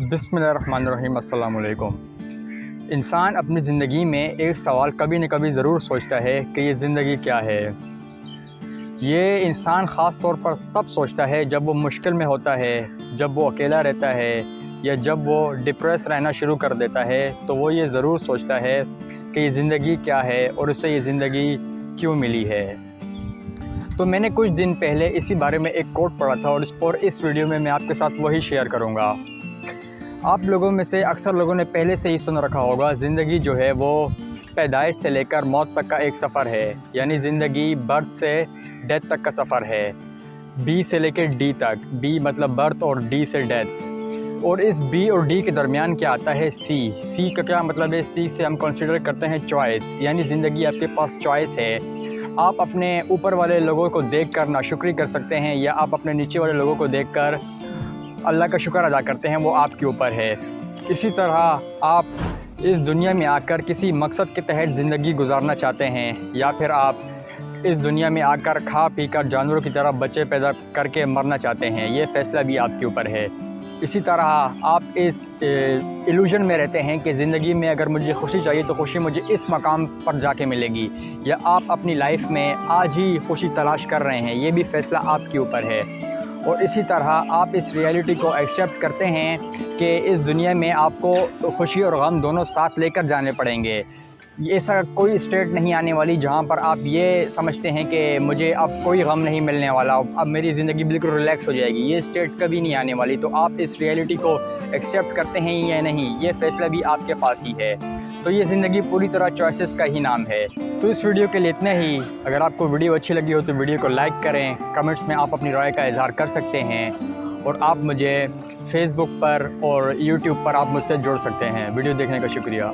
बिस्मिल्लाहिर्रहमानिर्रहीम। अस्सलाम वालेकुम। इंसान अपनी ज़िंदगी में एक सवाल कभी न कभी ज़रूर सोचता है कि ये ज़िंदगी क्या है। ये इंसान ख़ास तौर पर तब सोचता है जब वो मुश्किल में होता है, जब वो अकेला रहता है या जब वो डिप्रेस रहना शुरू कर देता है, तो वो ये ज़रूर सोचता है कि ये ज़िंदगी क्या है और उसे ये ज़िंदगी क्यों मिली है। तो मैंने कुछ दिन पहले इसी बारे में एक कोट पढ़ा था और इस वीडियो में मैं आपके साथ वही शेयर करूँगा। आप लोगों में से अक्सर लोगों ने पहले से ही सुन रखा होगा, ज़िंदगी जो है वो पैदाइश से लेकर मौत तक का एक सफ़र है। यानी ज़िंदगी बर्थ से डेथ तक का सफ़र है, बी से लेकर डी तक। बी मतलब बर्थ और डी से डेथ। और इस बी और डी के दरमियान क्या आता है, सी। सी का क्या मतलब है? सी से हम कंसिडर करते हैं चॉइस। यानी ज़िंदगी आपके पास चॉइस है। आप अपने ऊपर वाले लोगों को देखकर नाशुक्री कर सकते हैं या आप अपने नीचे वाले लोगों को देखकर अल्लाह का शुक्र अदा करते हैं, वो आपके ऊपर है। इसी तरह आप इस दुनिया में आकर किसी मकसद के तहत ज़िंदगी गुजारना चाहते हैं या फिर आप इस दुनिया में आकर खा पी कर जानवरों की तरह बच्चे पैदा करके मरना चाहते हैं, ये फ़ैसला भी आपके ऊपर है। इसी तरह आप इस इल्यूजन में रहते हैं कि ज़िंदगी में अगर मुझे खुशी चाहिए तो खुशी मुझे इस मकाम पर जाके मिलेगी, या आप अपनी लाइफ में आज ही खुशी तलाश कर रहे हैं, ये भी फ़ैसला आपके ऊपर है। और इसी तरह आप इस रियलिटी को एक्सेप्ट करते हैं कि इस दुनिया में आपको खुशी और गम दोनों साथ लेकर जाने पड़ेंगे। ऐसा कोई स्टेट नहीं आने वाली जहाँ पर आप ये समझते हैं कि मुझे अब कोई गम नहीं मिलने वाला, अब मेरी ज़िंदगी बिल्कुल रिलैक्स हो जाएगी। ये स्टेट कभी नहीं आने वाली। तो आप इस रियलिटी को एक्सेप्ट करते हैं या नहीं, ये फ़ैसला भी आपके पास ही है। तो ये ज़िंदगी पूरी तरह चॉइसेस का ही नाम है। तो इस वीडियो के लिए इतना ही। अगर आपको वीडियो अच्छी लगी हो तो वीडियो को लाइक करें, कमेंट्स में आप अपनी राय का इज़हार कर सकते हैं, और आप मुझे फेसबुक पर और यूट्यूब पर आप मुझसे जुड़ सकते हैं। वीडियो देखने का शुक्रिया।